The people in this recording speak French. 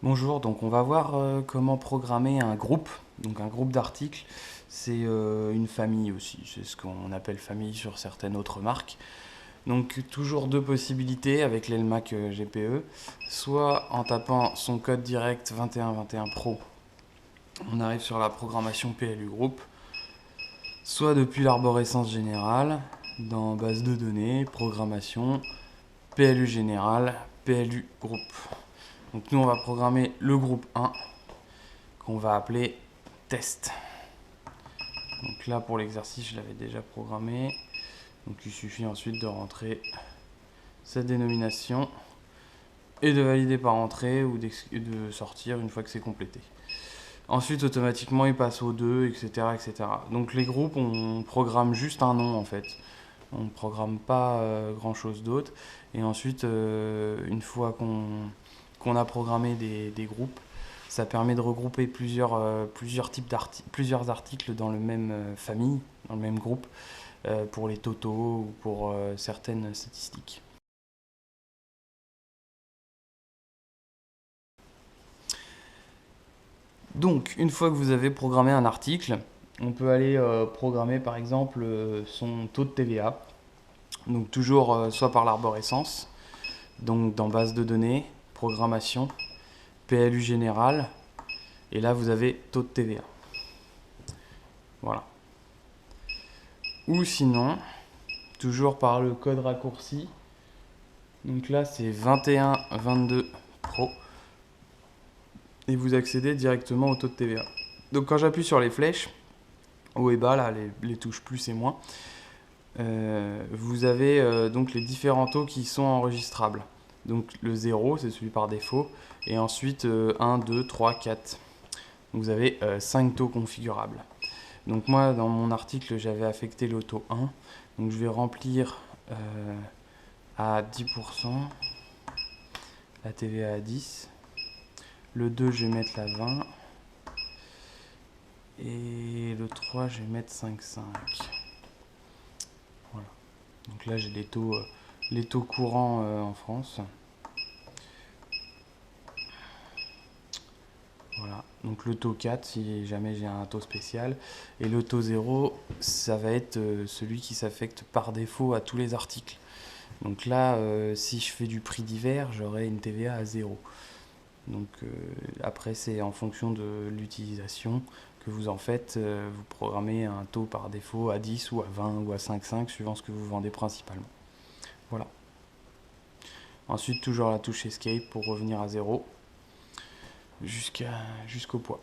Bonjour, donc on va voir comment programmer un groupe, donc un groupe d'articles. C'est une famille aussi, c'est ce qu'on appelle famille sur certaines autres marques. Donc toujours deux possibilités avec l'Elmac GPE, soit en tapant son code direct 2121 Pro, on arrive sur la programmation PLU Group, soit depuis l'arborescence générale, dans base de données, programmation, PLU général, PLU Group. Donc nous on va programmer le groupe 1 qu'on va appeler test. Donc là pour l'exercice je l'avais déjà programmé. Donc il suffit ensuite de rentrer cette dénomination et de valider par entrée ou de sortir une fois que c'est complété. Ensuite automatiquement il passe au 2, etc., etc. Donc les groupes on programme juste un nom en fait. On ne programme pas grand chose d'autre. Et ensuite une fois qu'on a programmé des groupes, ça permet de regrouper plusieurs articles dans le même famille, dans le même groupe, pour les totaux ou pour certaines statistiques. Donc, une fois que vous avez programmé un article, on peut aller programmer par exemple son taux de TVA. Donc toujours soit par l'arborescence, donc dans base de données, programmation, PLU général, et là vous avez taux de TVA. Voilà. Ou sinon, toujours par le code raccourci, donc là c'est 2122 Pro, et vous accédez directement au taux de TVA. Donc quand j'appuie sur les flèches, haut et bas, là, les touches plus et moins, vous avez donc les différents taux qui sont enregistrables. Donc le 0, c'est celui par défaut, et ensuite 1, 2, 3, 4. Donc vous avez 5 taux configurables. Donc moi, dans mon article, j'avais affecté le taux 1. Donc je vais remplir à 10%, la TVA à 10. Le 2, je vais mettre la 20. Et le 3, je vais mettre 5,5. Voilà. Donc là, j'ai les taux courants en France. Voilà. Donc le taux 4, si jamais j'ai un taux spécial. Et le taux 0, ça va être celui qui s'affecte par défaut à tous les articles. Donc là, si je fais du prix divers, j'aurai une TVA à 0. Donc après, c'est en fonction de l'utilisation que vous en faites. Vous programmez un taux par défaut à 10 ou à 20 ou à 5,5 suivant ce que vous vendez principalement. Voilà. Ensuite, toujours la touche Escape pour revenir à 0 jusqu'au poids.